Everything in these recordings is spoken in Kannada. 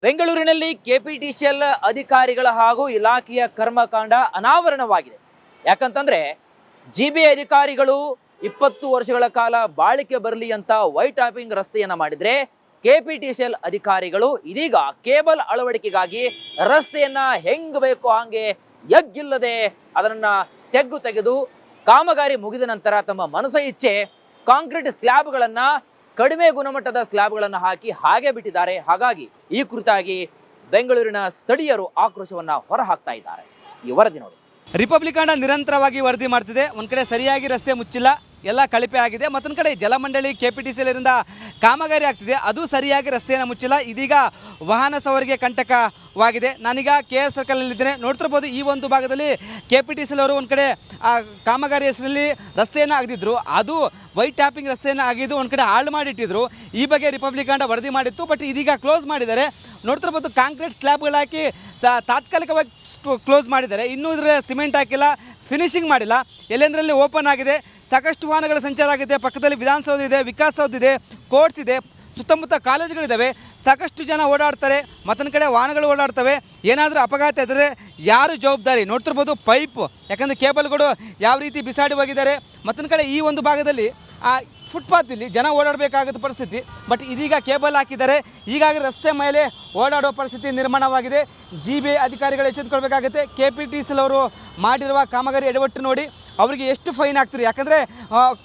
ಬೆಂಗಳೂರಿನಲ್ಲಿ ಕೆಪಿಟಿಸಿಎಲ್ ಅಧಿಕಾರಿಗಳ ಹಾಗೂ ಇಲಾಖೆಯ ಕರ್ಮಕಾಂಡ ಅನಾವರಣವಾಗಿದೆ. ಯಾಕಂತಂದ್ರೆ ಜಿಬಿ ಅಧಿಕಾರಿಗಳು 20 ವರ್ಷಗಳ ಕಾಲ ಬಾಳಿಕೆ ಬರಲಿ ಅಂತ ವೈಟ್ ಟಾಪಿಂಗ್ ರಸ್ತೆಯನ್ನ ಮಾಡಿದ್ರೆ, ಕೆಪಿಟಿಸಿಎಲ್ ಅಧಿಕಾರಿಗಳು ಇದೀಗ ಕೇಬಲ್ ಅಳವಡಿಕೆಗಾಗಿ ರಸ್ತೆಯನ್ನ ಹೆಂಗ್ ಬೇಕೋ ಹಂಗೆ ಎಗ್ಗಿಲ್ಲದೆ ಅದನ್ನ ತೆಗೆದು ಕಾಮಗಾರಿ ಮುಗಿದ ನಂತರ ತಮ್ಮ ಮನಸ ಇಚ್ಛೆ ಕಾಂಕ್ರೀಟ್ ಸ್ಲ್ಯಾಬ್ಗಳನ್ನ ಕಡಿಮೆ ಗುಣಮಟ್ಟದ ಸ್ಲ್ಯಾಬ್ಗಳನ್ನು ಹಾಕಿ ಹಾಗೆ ಬಿಟ್ಟಿದ್ದಾರೆ. ಹಾಗಾಗಿ ಈ ಕುರಿತಾಗಿ ಬೆಂಗಳೂರಿನ ಸ್ಥಳೀಯರು ಆಕ್ರೋಶವನ್ನ ಹೊರಹಾಕ್ತಾ ಇದ್ದಾರೆ. ಈ ವರದಿ ನೋಡಿ. ರಿಪಬ್ಲಿಕ್ ನಿರಂತರವಾಗಿ ವರದಿ ಮಾಡ್ತಿದೆ. ಒಂದು ಕಡೆ ಸರಿಯಾಗಿ ರಸ್ತೆ ಮುಚ್ಚಿಲ್ಲ, ಎಲ್ಲ ಕಳಪೆ ಆಗಿದೆ. ಮತ್ತೊಂದು ಕಡೆ ಜಲಮಂಡಳಿ ಕೆಪಿಟಿಸಿಎಲ್ನಿಂದ ಕಾಮಗಾರಿ ಆಗ್ತಿದೆ, ಅದು ಸರಿಯಾಗಿ ರಸ್ತೆಯನ್ನು ಮುಚ್ಚಿಲ್ಲ. ಇದೀಗ ವಾಹನ ಸವಾರಿಗೆ ಕಂಟಕವಾಗಿದೆ. ನಾನೀಗ KR ಸರ್ಕಲಲ್ಲಿದ್ದೇನೆ. ನೋಡ್ತಿರ್ಬೋದು, ಈ ಒಂದು ಭಾಗದಲ್ಲಿ ಕೆಪಿಟಿಸಿಎಲ್ ಅವರು ಒಂದು ಕಡೆ ಕಾಮಗಾರಿ ಹೆಸರಲ್ಲಿ ರಸ್ತೆಯನ್ನು ಅಗೆದಿದ್ರು, ಅದು ವೈಟ್ ಟ್ಯಾಪಿಂಗ್ ರಸ್ತೆಯನ್ನು ಅಗೆದು ಒಂದು ಕಡೆ ಹಾಳು ಮಾಡಿಟ್ಟಿದ್ರು. ಈ ಬಗ್ಗೆ ರಿಪಬ್ಲಿಕ್ ವರದಿ ಮಾಡಿತ್ತು, ಬಟ್ ಇದೀಗ ಕ್ಲೋಸ್ ಮಾಡಿದ್ದಾರೆ. ನೋಡ್ತಿರ್ಬೋದು, ಕಾಂಕ್ರೀಟ್ ಸ್ಲ್ಯಾಬ್ಗಳು ಹಾಕಿ ತಾತ್ಕಾಲಿಕವಾಗಿ ಕ್ಲೋಸ್ ಮಾಡಿದ್ದಾರೆ. ಇನ್ನೂ ಇದರ ಸಿಮೆಂಟ್ ಹಾಕಿಲ್ಲ, ಫಿನಿಶಿಂಗ್ ಮಾಡಿಲ್ಲ. ಎಲ್ಲೆಂದರಲ್ಲಿ ಓಪನ್ ಆಗಿದೆ, ಸಾಕಷ್ಟು ವಾಹನಗಳ ಸಂಚಾರ ಆಗಿದೆ. ಪಕ್ಕದಲ್ಲಿ ವಿಧಾನಸೌಧ ಇದೆ, ವಿಕಾಸ್ ಸೌಧ ಇದೆ, ಕೋರ್ಟ್ಸ್ ಇದೆ, ಸುತ್ತಮುತ್ತ ಕಾಲೇಜುಗಳಿದ್ದಾವೆ. ಸಾಕಷ್ಟು ಜನ ಓಡಾಡ್ತಾರೆ, ಮತ್ತೊಂದು ಕಡೆ ವಾಹನಗಳು ಓಡಾಡ್ತವೆ. ಏನಾದರೂ ಅಪಘಾತ ಇದ್ದರೆ ಯಾರು ಜವಾಬ್ದಾರಿ? ನೋಡ್ತಿರ್ಬೋದು ಪೈಪ್, ಯಾಕಂದರೆ ಕೇಬಲ್ಗಳು ಯಾವ ರೀತಿ ಬಿಸಾಡಿ ಹೋಗಿದ್ದಾರೆ. ಮತ್ತೊಂದು ಕಡೆ ಈ ಒಂದು ಭಾಗದಲ್ಲಿ ಫುಟ್ಪಾತ್ ಇಲ್ಲಿ ಜನ ಓಡಾಡಬೇಕಾದ ಪರಿಸ್ಥಿತಿ, ಬಟ್ ಇದೀಗ ಕೇಬಲ್ ಹಾಕಿದ್ದಾರೆ. ಹೀಗಾಗಿ ರಸ್ತೆ ಮೇಲೆ ಓಡಾಡೋ ಪರಿಸ್ಥಿತಿ ನಿರ್ಮಾಣವಾಗಿದೆ. GBI ಅಧಿಕಾರಿಗಳು ಎಚ್ಚೆತ್ತುಕೊಳ್ಬೇಕಾಗುತ್ತೆ. ಕೆಪಿಟಿಸಿಎಲ್ ಅವರು ಮಾಡಿರುವ ಕಾಮಗಾರಿ ಎಡವಟ್ಟು ನೋಡಿ ಅವರಿಗೆ ಎಷ್ಟು ಫೈನ್ ಹಾಕ್ತೀರಿ? ಯಾಕಂದರೆ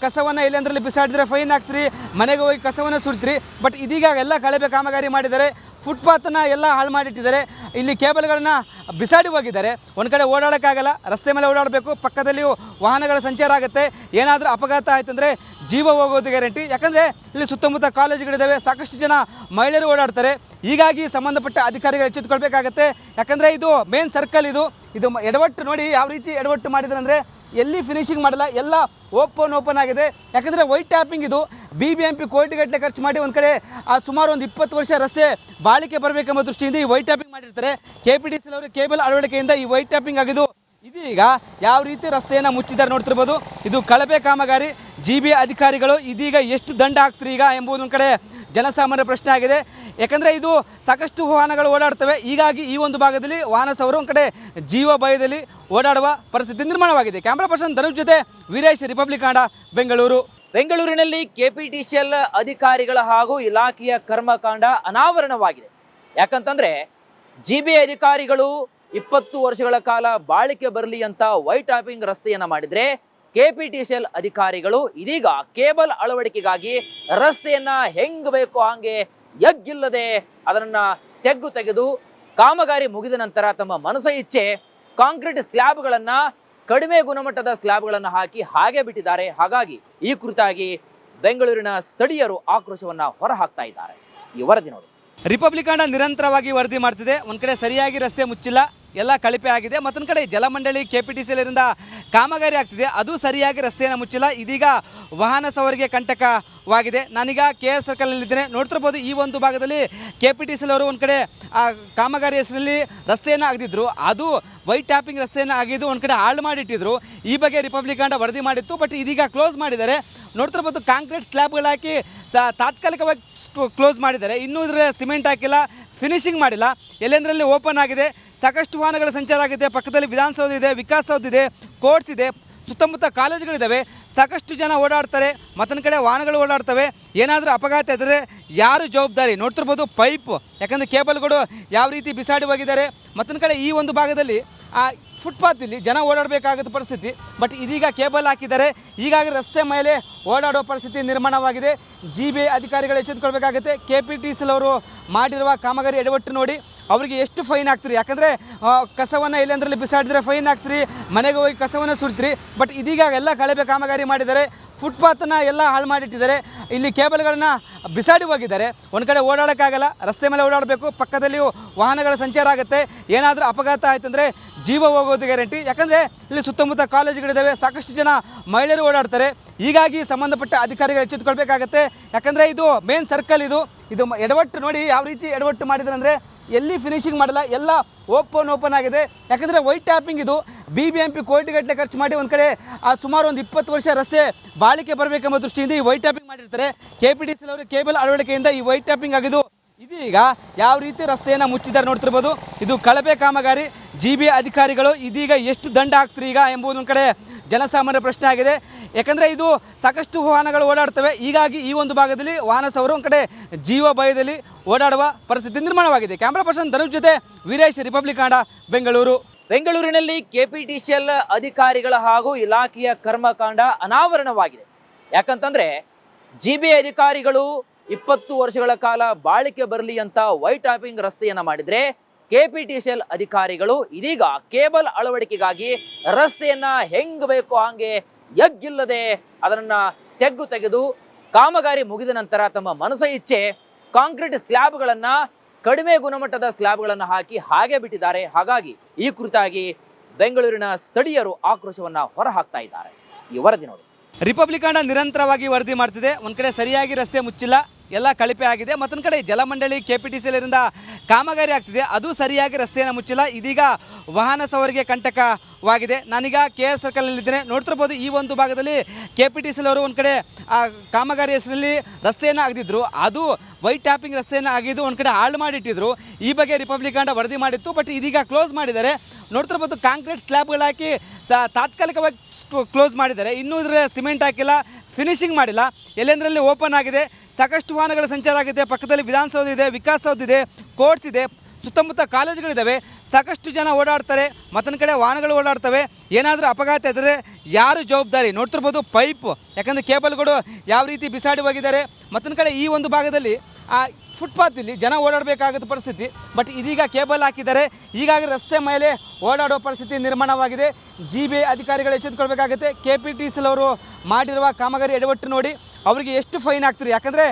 ಕಸವನ್ನು ಎಲ್ಲೆಂದರಲ್ಲಿ ಬಿಸಾಡಿದರೆ ಫೈನ್ ಹಾಕ್ತೀರಿ, ಮನೆಗೆ ಹೋಗಿ ಕಸವನ್ನು ಸುಡ್ತೀರಿ. ಬಟ್ ಇದೀಗ ಎಲ್ಲ ಕಳಪೆ ಕಾಮಗಾರಿ ಮಾಡಿದ್ದಾರೆ. ಫುಟ್ಪಾತನ್ನು ಎಲ್ಲ ಹಾಳು ಮಾಡಿಟ್ಟಿದ್ದಾರೆ. ಇಲ್ಲಿ ಕೇಬಲ್ಗಳನ್ನು ಬಿಸಾಡಿ ಹೋಗಿದ್ದಾರೆ. ಒಂದು ಕಡೆ ಓಡಾಡೋಕ್ಕಾಗಲ್ಲ, ರಸ್ತೆ ಮೇಲೆ ಓಡಾಡಬೇಕು, ಪಕ್ಕದಲ್ಲಿಯೂ ವಾಹನಗಳ ಸಂಚಾರ ಆಗುತ್ತೆ. ಏನಾದರೂ ಅಪಘಾತ ಆಯ್ತಂದರೆ ಜೀವ ಹೋಗೋದು ಗ್ಯಾರಂಟಿ. ಯಾಕಂದರೆ ಇಲ್ಲಿ ಸುತ್ತಮುತ್ತ ಕಾಲೇಜುಗಳಿದ್ದಾವೆ, ಸಾಕಷ್ಟು ಜನ ಮಹಿಳೆಯರು ಓಡಾಡ್ತಾರೆ. ಹೀಗಾಗಿ ಸಂಬಂಧಪಟ್ಟ ಅಧಿಕಾರಿಗಳು ಎಚ್ಚೆತ್ತುಕೊಳ್ಬೇಕಾಗತ್ತೆ. ಯಾಕಂದರೆ ಇದು ಮೇನ್ ಸರ್ಕಲ್, ಇದು ಎಡವಟ್ಟು ನೋಡಿ ಯಾವ ರೀತಿ ಎಡವಟ್ಟು ಮಾಡಿದ್ದಾರೆ ಅಂದರೆ ಎಲ್ಲಿ ಫಿನಿಶಿಂಗ್ ಮಾಡಲ್ಲ, ಎಲ್ಲ ಓಪನ್ ಆಗಿದೆ. ಯಾಕಂದರೆ ವೈಟ್ ಟ್ಯಾಪಿಂಗ್ ಇದು BBMP ಕೋಟಿಗಟ್ಟಲೆ ಖರ್ಚು ಮಾಡಿ ಒಂದು ಕಡೆ ಸುಮಾರು ಒಂದು 20 ವರ್ಷ ರಸ್ತೆ ಬಾಳಿಕೆ ಬರಬೇಕೆಂಬ ದೃಷ್ಟಿಯಿಂದ ಈ ವೈಟ್ ಟ್ಯಾಪಿಂಗ್ ಮಾಡಿರ್ತಾರೆ. ಕೆಪಿಟಿಸಿಎಲ್ ಅವರು ಕೇಬಲ್ ಅಳವಡಿಕೆಯಿಂದ ಈ ವೈಟ್ ಟ್ಯಾಪಿಂಗ್ ಆಗಿದ್ದು ಇದೀಗ ಯಾವ ರೀತಿ ರಸ್ತೆಯನ್ನು ಮುಚ್ಚಿದ್ದಾರೆ ನೋಡ್ತಿರ್ಬೋದು. ಇದು ಕಳಪೆ ಕಾಮಗಾರಿ. GBI ಅಧಿಕಾರಿಗಳು ಇದೀಗ ಎಷ್ಟು ದಂಡ ಹಾಕ್ತೀರಿ ಈಗ ಎಂಬುದು ಒಂದು ಕಡೆ ಜನಸಾಮಾನ್ಯ ಪ್ರಶ್ನೆ ಆಗಿದೆ. ಯಾಕಂದರೆ ಇದು ಸಾಕಷ್ಟು ವಾಹನಗಳು ಓಡಾಡ್ತವೆ. ಹೀಗಾಗಿ ಈ ಒಂದು ಭಾಗದಲ್ಲಿ ವಾಹನ ಸವಾರರು ಒಂದು ಕಡೆ ಜೀವ ಭಯದಲ್ಲಿ ಓಡಾಡುವ ಪರಿಸ್ಥಿತಿ ನಿರ್ಮಾಣವಾಗಿದೆ. ಕ್ಯಾಮ್ರಾ ಪರ್ಸನ್ ಧನುಷ್ ಜೊತೆ ವೀರೇಶ್, ರಿಪಬ್ಲಿಕ್ ಬೆಂಗಳೂರು. ಬೆಂಗಳೂರಿನಲ್ಲಿ ಕೆಪಿಟಿಸಿಎಲ್ ಅಧಿಕಾರಿಗಳ ಹಾಗೂ ಇಲಾಖೆಯ ಕರ್ಮಕಾಂಡ ಅನಾವರಣವಾಗಿದೆ. ಯಾಕಂತಂದ್ರೆ GBI ಅಧಿಕಾರಿಗಳು 20 ವರ್ಷಗಳ ಕಾಲ ಬಾಳಿಕೆ ಬರಲಿ ಅಂತ ವೈಟ್ ಟಾಪಿಂಗ್ ರಸ್ತೆಯನ್ನ ಮಾಡಿದ್ರೆ, ಕೆಪಿಟಿಸಿಎಲ್ ಅಧಿಕಾರಿಗಳು ಇದೀಗ ಕೇಬಲ್ ಅಳವಡಿಕೆಗಾಗಿ ರಸ್ತೆಯನ್ನ ಹೆಂಗ್ ಬೇಕೋ ಹಂಗೆ ಎಗ್ಗಿಲ್ಲದೆ ಅದನ್ನ ತೆಗೆದು ಕಾಮಗಾರಿ ಮುಗಿದ ನಂತರ ತಮ್ಮ ಮನಸ ಇಚ್ಛೆ ಕಾಂಕ್ರೀಟ್ ಸ್ಲ್ಯಾಬ್ಗಳನ್ನ ಕಡಿಮೆ ಗುಣಮಟ್ಟದ ಸ್ಲ್ಯಾಬ್ಗಳನ್ನು ಹಾಕಿ ಹಾಗೆ ಬಿಟ್ಟಿದ್ದಾರೆ. ಹಾಗಾಗಿ ಈ ಕುರಿತಾಗಿ ಬೆಂಗಳೂರಿನ ಸ್ಥಳೀಯರು ಆಕ್ರೋಶವನ್ನ ಹೊರಹಾಕ್ತಾ ಇದ್ದಾರೆ. ಈ ವರದಿ ನೋಡಿ. ರಿಪಬ್ಲಿಕ್ ನಿರಂತರವಾಗಿ ವರದಿ ಮಾಡ್ತಿದೆ. ಒಂದು ಕಡೆ ಸರಿಯಾಗಿ ರಸ್ತೆ ಮುಚ್ಚಿಲ್ಲ, ಎಲ್ಲ ಕಳಪೆ ಆಗಿದೆ. ಮತ್ತೊಂದು ಕಡೆ ಜಲಮಂಡಳಿ ಕೆಪಿಟಿಸಿಎಲ್ನಿಂದ ಕಾಮಗಾರಿ ಆಗ್ತಿದೆ, ಅದು ಸರಿಯಾಗಿ ರಸ್ತೆಯನ್ನು ಮುಚ್ಚಿಲ್ಲ. ಇದೀಗ ವಾಹನ ಸವಾರಿಗೆ ಕಂಟಕವಾಗಿದೆ. ನಾನೀಗ KR ಸರ್ಕಲಲ್ಲಿದ್ದೇನೆ. ನೋಡ್ತಿರ್ಬೋದು, ಈ ಒಂದು ಭಾಗದಲ್ಲಿ ಕೆಪಿಟಿಸಿಎಲ್ ಅವರು ಒಂದು ಕಡೆ ಕಾಮಗಾರಿ ಹೆಸರಲ್ಲಿ ರಸ್ತೆಯನ್ನು ಅಗೆದಿದ್ರು, ಅದು ವೈಟ್ ಟ್ಯಾಪಿಂಗ್ ರಸ್ತೆಯನ್ನು ಅಗೆದು ಒಂದು ಕಡೆ ಹಾಳು ಮಾಡಿಟ್ಟಿದ್ರು. ಈ ಬಗ್ಗೆ ರಿಪಬ್ಲಿಕ್ ವರದಿ ಮಾಡಿತ್ತು, ಬಟ್ ಇದೀಗ ಕ್ಲೋಸ್ ಮಾಡಿದ್ದಾರೆ. ನೋಡ್ತಿರ್ಬೋದು, ಕಾಂಕ್ರೀಟ್ ಸ್ಲ್ಯಾಬ್ಗಳು ಹಾಕಿ ತಾತ್ಕಾಲಿಕವಾಗಿ ಕ್ಲೋಸ್ ಮಾಡಿದ್ದಾರೆ. ಇನ್ನೂ ಇದರ ಸಿಮೆಂಟ್ ಹಾಕಿಲ್ಲ, ಫಿನಿಶಿಂಗ್ ಮಾಡಿಲ್ಲ. ಎಲ್ಲೆಂದರಲ್ಲಿ ಓಪನ್ ಆಗಿದೆ, ಸಾಕಷ್ಟು ವಾಹನಗಳ ಸಂಚಾರ ಆಗಿದೆ. ಪಕ್ಕದಲ್ಲಿ ವಿಧಾನಸೌಧ ಇದೆ, ವಿಕಾಸ್ ಸೌಧ ಇದೆ, ಕೋರ್ಟ್ಸ್ ಇದೆ, ಸುತ್ತಮುತ್ತ ಕಾಲೇಜುಗಳಿದ್ದಾವೆ. ಸಾಕಷ್ಟು ಜನ ಓಡಾಡ್ತಾರೆ, ಮತ್ತೊಂದು ಕಡೆ ವಾಹನಗಳು ಓಡಾಡ್ತವೆ. ಏನಾದರೂ ಅಪಘಾತ ಇದ್ದರೆ ಯಾರು ಜವಾಬ್ದಾರಿ? ನೋಡ್ತಿರ್ಬೋದು ಪೈಪ್, ಯಾಕಂದರೆ ಕೇಬಲ್ಗಳು ಯಾವ ರೀತಿ ಬಿಸಾಡಿ ಹೋಗಿದ್ದಾರೆ. ಮತ್ತೊಂದು ಕಡೆ ಈ ಒಂದು ಭಾಗದಲ್ಲಿ ಫುಟ್ಪಾತ್ ಇಲ್ಲಿ ಜನ ಓಡಾಡಬೇಕಾದ ಪರಿಸ್ಥಿತಿ, ಬಟ್ ಇದೀಗ ಕೇಬಲ್ ಹಾಕಿದ್ದಾರೆ. ಹೀಗಾಗಿ ರಸ್ತೆ ಮೇಲೆ ಓಡಾಡೋ ಪರಿಸ್ಥಿತಿ ನಿರ್ಮಾಣವಾಗಿದೆ. GBI ಅಧಿಕಾರಿಗಳು ಎಚ್ಚೆತ್ತುಕೊಳ್ಬೇಕಾಗುತ್ತೆ. ಕೆಪಿಟಿಸಿಎಲ್ ಅವರು ಮಾಡಿರುವ ಕಾಮಗಾರಿ ಎಡವಟ್ಟು ನೋಡಿ ಅವರಿಗೆ ಎಷ್ಟು ಫೈನ್ ಹಾಕ್ತೀರಿ? ಯಾಕಂದರೆ ಕಸವನ್ನು ಎಲ್ಲೆಂದರಲ್ಲಿ ಬಿಸಾಡಿದರೆ ಫೈನ್ ಹಾಕ್ತೀರಿ, ಮನೆಗೆ ಹೋಗಿ ಕಸವನ್ನು ಸುಡ್ತೀರಿ. ಬಟ್ ಇದೀಗ ಎಲ್ಲ ಕಳಪೆ ಕಾಮಗಾರಿ ಮಾಡಿದ್ದಾರೆ. ಫುಟ್ಪಾತನ್ನು ಎಲ್ಲ ಹಾಳು ಮಾಡಿಟ್ಟಿದ್ದಾರೆ. ಇಲ್ಲಿ ಕೇಬಲ್ಗಳನ್ನು ಬಿಸಾಡಿ ಹೋಗಿದ್ದಾರೆ. ಒಂದು ಕಡೆ ಓಡಾಡೋಕ್ಕಾಗಲ್ಲ, ರಸ್ತೆ ಮೇಲೆ ಓಡಾಡಬೇಕು, ಪಕ್ಕದಲ್ಲಿಯೂ ವಾಹನಗಳ ಸಂಚಾರ ಆಗುತ್ತೆ. ಏನಾದರೂ ಅಪಘಾತ ಆಯ್ತಂದರೆ ಜೀವ ಹೋಗೋದು ಗ್ಯಾರಂಟಿ. ಯಾಕಂದರೆ ಇಲ್ಲಿ ಸುತ್ತಮುತ್ತ ಕಾಲೇಜುಗಳಿದ್ದಾವೆ, ಸಾಕಷ್ಟು ಜನ ಮಹಿಳೆಯರು ಓಡಾಡ್ತಾರೆ. ಹೀಗಾಗಿ ಸಂಬಂಧಪಟ್ಟ ಅಧಿಕಾರಿಗಳು ಎಚ್ಚೆತ್ತುಕೊಳ್ಬೇಕಾಗತ್ತೆ. ಯಾಕಂದರೆ ಇದು ಮೇನ್ ಸರ್ಕಲ್, ಇದು ಎಡವಟ್ಟು ನೋಡಿ ಯಾವ ರೀತಿ ಎಡವಟ್ಟು ಮಾಡಿದ್ದಾರೆ ಅಂದರೆ ಎಲ್ಲಿ ಫಿನಿಶಿಂಗ್ ಮಾಡಲ್ಲ, ಎಲ್ಲ ಓಪನ್ ಆಗಿದೆ. ಯಾಕಂದರೆ ವೈಟ್ ಟ್ಯಾಪಿಂಗ್ ಇದು BBMP ಕೋಟಿಗಟ್ಟಲೆ ಖರ್ಚು ಮಾಡಿ ಒಂದು ಕಡೆ ಸುಮಾರು ಒಂದು 20 ವರ್ಷ ರಸ್ತೆ ಬಾಳಿಕೆ ಬರಬೇಕೆಂಬ ದೃಷ್ಟಿಯಿಂದ ಈ ವೈಟ್ ಟ್ಯಾಪಿಂಗ್ ಮಾಡಿರ್ತಾರೆ. ಕೆಪಿಟಿಸಿಎಲ್ ಅವರು ಕೇಬಲ್ ಅಳವಡಿಕೆಯಿಂದ ಈ ವೈಟ್ ಟ್ಯಾಪಿಂಗ್ ಆಗಿದ್ದು ಇದೀಗ ಯಾವ ರೀತಿ ರಸ್ತೆಯನ್ನು ಮುಚ್ಚಿದ್ದಾರೆ ನೋಡ್ತಿರ್ಬೋದು. ಇದು ಕಳಪೆ ಕಾಮಗಾರಿ. GBA ಅಧಿಕಾರಿಗಳು ಇದೀಗ ಎಷ್ಟು ದಂಡ ಹಾಕ್ತಾರೆ ಈಗ ಎಂಬುದು ಒಂದು ಕಡೆ ಜನಸಾಮಾನ್ಯರ ಪ್ರಶ್ನೆ ಆಗಿದೆ. ಯಾಕಂದರೆ ಇದು ಸಾಕಷ್ಟು ವಾಹನಗಳು ಓಡಾಡ್ತವೆ. ಹೀಗಾಗಿ ಈ ಒಂದು ಭಾಗದಲ್ಲಿ ವಾಹನ ಸವಾರರು ಒಂದು ಕಡೆ ಜೀವ ಭಯದಲ್ಲಿ ಓಡಾಡುವ ಪರಿಸ್ಥಿತಿ ನಿರ್ಮಾಣವಾಗಿದೆ. ಕ್ಯಾಮ್ರಾ ಪರ್ಸನ್ ಧನುಷ್ ಜೊತೆ ವೀರೇಶ್, ರಿಪಬ್ಲಿಕ್ ಕನ್ನಡ, ಬೆಂಗಳೂರು. ಬೆಂಗಳೂರಿನಲ್ಲಿ KPTCL ಅಧಿಕಾರಿಗಳ ಹಾಗೂ ಇಲಾಖೆಯ ಕರ್ಮಕಾಂಡ ಅನಾವರಣವಾಗಿದೆ. ಯಾಕಂತಂದ್ರೆ GBA ಅಧಿಕಾರಿಗಳು 20 ವರ್ಷಗಳ ಕಾಲ ಬಾಳಿಕೆ ಬರಲಿ ಅಂತ ವೈಟ್ ಟಾಪಿಂಗ್ ರಸ್ತೆಯನ್ನ ಮಾಡಿದ್ರೆ, KPTCL ಅಧಿಕಾರಿಗಳು ಇದೀಗ ಕೇಬಲ್ ಅಳವಡಿಕೆಗಾಗಿ ರಸ್ತೆಯನ್ನ ಹೆಂಗ್ ಬೇಕೋ ಹಂಗೆ ಎಗ್ಗಿಲ್ಲದೆ ಅದನ್ನ ತೆಗೆದು ಕಾಮಗಾರಿ ಮುಗಿದ ನಂತರ ತಮ್ಮ ಮನಸ ಇಚ್ಛೆ ಕಾಂಕ್ರೀಟ್ ಸ್ಲ್ಯಾಬ್ಗಳನ್ನ, ಕಡಿಮೆ ಗುಣಮಟ್ಟದ ಸ್ಲ್ಯಾಬ್ಗಳನ್ನು ಹಾಕಿ ಹಾಗೆ ಬಿಟ್ಟಿದ್ದಾರೆ. ಹಾಗಾಗಿ ಈ ಕುರಿತಾಗಿ ಬೆಂಗಳೂರಿನ ಸ್ಥಳೀಯರು ಆಕ್ರೋಶವನ್ನ ಹೊರಹಾಕ್ತಾ ಇದ್ದಾರೆ. ಈ ವರದಿ ನೋಡಿ. ರಿಪಬ್ಲಿಕ್ ಕನ್ನಡ ನಿರಂತರವಾಗಿ ವರದಿ ಮಾಡ್ತಿದೆ. ಒಂದು ಕಡೆ ಸರಿಯಾಗಿ ರಸ್ತೆ ಮುಚ್ಚಿಲ್ಲ, ಎಲ್ಲ ಕಳಪೆ ಆಗಿದೆ. ಮತ್ತೊಂದು ಕಡೆ ಜಲಮಂಡಳಿ KPTCL ಇಂದ ಕಾಮಗಾರಿ ಆಗ್ತಿದೆ, ಅದು ಸರಿಯಾಗಿ ರಸ್ತೆಯನ್ನು ಮುಚ್ಚಿಲ್ಲ. ಇದೀಗ ವಾಹನ ಸವಾರಿಗೆ ಕಂಟಕವಾಗಿದೆ. ನಾನೀಗ KR ಸರ್ಕಲ್ನಲ್ಲಿದ್ದೇನೆ. ನೋಡ್ತಿರ್ಬೋದು, ಈ ಒಂದು ಭಾಗದಲ್ಲಿ KPTCL ಅವರು ಒಂದು ಕಡೆ ಕಾಮಗಾರಿ ಹೆಸರಲ್ಲಿ ರಸ್ತೆಯನ್ನು ಅಗೆದಿದ್ರು. ಅದು ವೈಟ್ ಟ್ಯಾಪಿಂಗ್ ರಸ್ತೆಯನ್ನು ಅಗೆದು ಒಂದು ಕಡೆ ಹಾಳು ಮಾಡಿಟ್ಟಿದ್ರು. ಈ ಬಗ್ಗೆ ರಿಪಬ್ಲಿಕ್ ಕನ್ನಡ ವರದಿ ಮಾಡಿತ್ತು. ಬಟ್ ಇದೀಗ ಕ್ಲೋಸ್ ಮಾಡಿದ್ದಾರೆ. ನೋಡ್ತಿರ್ಬೋದು, ಕಾಂಕ್ರೀಟ್ ಸ್ಲ್ಯಾಬ್ಗಳು ಹಾಕಿ ತಾತ್ಕಾಲಿಕವಾಗಿ ಕ್ಲೋಸ್ ಮಾಡಿದ್ದಾರೆ. ಇನ್ನೂ ಇದರ ಸಿಮೆಂಟ್ ಹಾಕಿಲ್ಲ, ಫಿನಿಶಿಂಗ್ ಮಾಡಿಲ್ಲ. ಎಲ್ಲೆಂದರಲ್ಲಿ ಓಪನ್ ಆಗಿದೆ. ಸಾಕಷ್ಟು ವಾಹನಗಳ ಸಂಚಾರ ಆಗಿದೆ. ಪಕ್ಕದಲ್ಲಿ ವಿಧಾನಸೌಧ ಇದೆ, ವಿಕಾಸ್ ಸೌಧ ಇದೆ, ಕೋರ್ಟ್ಸ್ ಇದೆ, ಸುತ್ತಮುತ್ತ ಕಾಲೇಜುಗಳಿದ್ದಾವೆ. ಸಾಕಷ್ಟು ಜನ ಓಡಾಡ್ತಾರೆ. ಮತ್ತೊಂದು ಕಡೆ ವಾಹನಗಳು ಓಡಾಡ್ತವೆ. ಏನಾದರೂ ಅಪಘಾತ ಇದ್ದರೆ ಯಾರು ಜವಾಬ್ದಾರಿ? ನೋಡ್ತಿರ್ಬೋದು ಪೈಪ್, ಯಾಕಂದರೆ ಕೇಬಲ್ಗಳು ಯಾವ ರೀತಿ ಬಿಸಾಡಿ ಹೋಗಿದ್ದಾರೆ. ಮತ್ತೊಂದು ಕಡೆ ಈ ಒಂದು ಭಾಗದಲ್ಲಿ ಫುಟ್ಪಾತ್ ಇಲ್ಲಿ ಜನ ಓಡಾಡಬೇಕಾದ ಪರಿಸ್ಥಿತಿ. ಬಟ್ ಇದೀಗ ಕೇಬಲ್ ಹಾಕಿದ್ದಾರೆ. ಹೀಗಾಗಿ ರಸ್ತೆ ಮೇಲೆ ಓಡಾಡೋ ಪರಿಸ್ಥಿತಿ ನಿರ್ಮಾಣವಾಗಿದೆ. GBA ಅಧಿಕಾರಿಗಳು ಎಚ್ಚೆತ್ತುಕೊಳ್ಬೇಕಾಗುತ್ತೆ. KPTCL ಅವರು ಮಾಡಿರುವ ಕಾಮಗಾರಿ ಎಡವಟ್ಟು ನೋಡಿ ಅವರಿಗೆ ಎಷ್ಟು ಫೈನ್ ಹಾಕ್ತೀರಿ? ಯಾಕಂದರೆ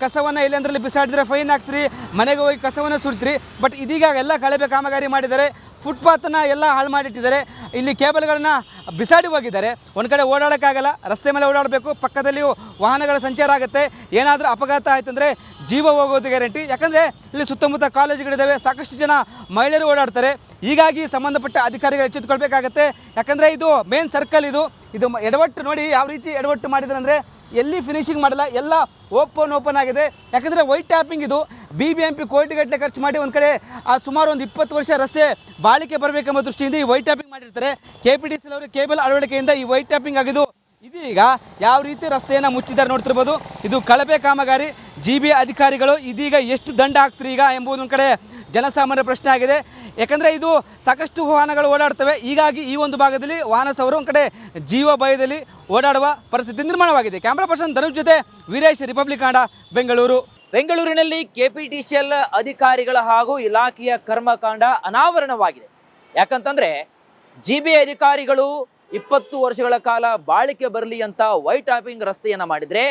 ಕಸವನ್ನು ಎಲ್ಲೆಂದರಲ್ಲಿ ಬಿಸಾಡಿದ್ರೆ ಫೈನ್ ಹಾಕ್ತೀರಿ, ಮನೆಗೆ ಹೋಗಿ ಕಸವನ್ನು ಸುಡ್ತೀರಿ. ಬಟ್ ಇದೀಗ ಎಲ್ಲ ಕಳಪೆ ಕಾಮಗಾರಿ ಮಾಡಿದ್ದಾರೆ. ಫುಟ್ಪಾತನ್ನು ಎಲ್ಲ ಹಾಳು ಮಾಡಿಟ್ಟಿದ್ದಾರೆ. ಇಲ್ಲಿ ಕೇಬಲ್ಗಳನ್ನು ಬಿಸಾಡಿ ಹೋಗಿದ್ದಾರೆ. ಒಂದು ಕಡೆ ಓಡಾಡೋಕ್ಕಾಗಲ್ಲ, ರಸ್ತೆ ಮೇಲೆ ಓಡಾಡಬೇಕು. ಪಕ್ಕದಲ್ಲಿಯೂ ವಾಹನಗಳ ಸಂಚಾರ ಆಗುತ್ತೆ. ಏನಾದರೂ ಅಪಘಾತ ಆಯ್ತಂದರೆ ಜೀವ ಹೋಗೋದು ಗ್ಯಾರಂಟಿ. ಯಾಕಂದರೆ ಇಲ್ಲಿ ಸುತ್ತಮುತ್ತ ಕಾಲೇಜುಗಳಿದ್ದಾವೆ, ಸಾಕಷ್ಟು ಜನ ಮಹಿಳೆಯರು ಓಡಾಡ್ತಾರೆ. ಹೀಗಾಗಿ ಸಂಬಂಧಪಟ್ಟ ಅಧಿಕಾರಿಗಳು ಎಚ್ಚೆತ್ತುಕೊಳ್ಬೇಕಾಗತ್ತೆ. ಯಾಕಂದರೆ ಇದು ಮೇನ್ ಸರ್ಕಲ್. ಇದು ಎಡವಟ್ಟು ನೋಡಿ ಯಾವ ರೀತಿ ಎಡವಟ್ಟು ಮಾಡಿದ್ದಾರೆ ಅಂದರೆ ಎಲ್ಲಿ ಫಿನಿಶಿಂಗ್ ಮಾಡಲ್ಲ, ಎಲ್ಲ ಓಪನ್ ಆಗಿದೆ. ಯಾಕಂದರೆ ವೈಟ್ ಟ್ಯಾಪಿಂಗ್ ಇದು BBMP ಕೋಟಿಗಟ್ಟಲೆ ಖರ್ಚು ಮಾಡಿ ಒಂದು ಕಡೆ ಸುಮಾರು ಒಂದು 20 ವರ್ಷ ರಸ್ತೆ ಬಾಳಿಕೆ ಬರಬೇಕೆಂಬ ದೃಷ್ಟಿಯಿಂದ ಈ ವೈಟ್ ಟ್ಯಾಪಿಂಗ್ ಮಾಡಿರ್ತಾರೆ. KPTCL ಅವರು ಕೇಬಲ್ ಅಳವಡಿಕೆಯಿಂದ ಈ ವೈಟ್ ಟ್ಯಾಪಿಂಗ್ ಆಗಿದ್ದು ಇದೀಗ ಯಾವ ರೀತಿ ರಸ್ತೆಯನ್ನು ಮುಚ್ಚಿದ್ದಾರೆ ನೋಡ್ತಿರ್ಬೋದು. ಇದು ಕಳಪೆ ಕಾಮಗಾರಿ. GBA ಅಧಿಕಾರಿಗಳು ಇದೀಗ ಎಷ್ಟು ದಂಡ ಹಾಕ್ತಾರೆ ಈಗ ಎಂಬುದು ಒಂದು ಕಡೆ ಜನಸಾಮಾನ್ಯರ ಪ್ರಶ್ನೆ ಆಗಿದೆ. ಯಾಕಂದರೆ ಇದು ಸಾಕಷ್ಟು ವಾಹನಗಳು ಓಡಾಡ್ತವೆ. ಹೀಗಾಗಿ ಈ ಒಂದು ಭಾಗದಲ್ಲಿ ವಾಹನ ಸವಾರರು ಒಂದು ಕಡೆ ಜೀವ ಭಯದಲ್ಲಿ ಓಡಾಡುವ ಪರಿಸ್ಥಿತಿ ನಿರ್ಮಾಣವಾಗಿದೆ. ಕ್ಯಾಮ್ರಾ ಪರ್ಸನ್ ಧನುಷ್ ಜೊತೆ ವೀರೇಶ್, ರಿಪಬ್ಲಿಕ್ ಕನ್ನಡ, ಬೆಂಗಳೂರು. ಬೆಂಗಳೂರಿನಲ್ಲಿ KPTCL ಅಧಿಕಾರಿಗಳ ಹಾಗೂ ಇಲಾಖೆಯ ಕರ್ಮಕಾಂಡ ಅನಾವರಣವಾಗಿದೆ. ಯಾಕಂತಂದ್ರೆ GBA ಅಧಿಕಾರಿಗಳು 20 ವರ್ಷಗಳ ಕಾಲ ಬಾಳಿಕೆ ಬರಲಿ ಅಂತ ವೈಟ್ ಟಾಪಿಂಗ್ ರಸ್ತೆಯನ್ನ ಮಾಡಿದ್ರೆ,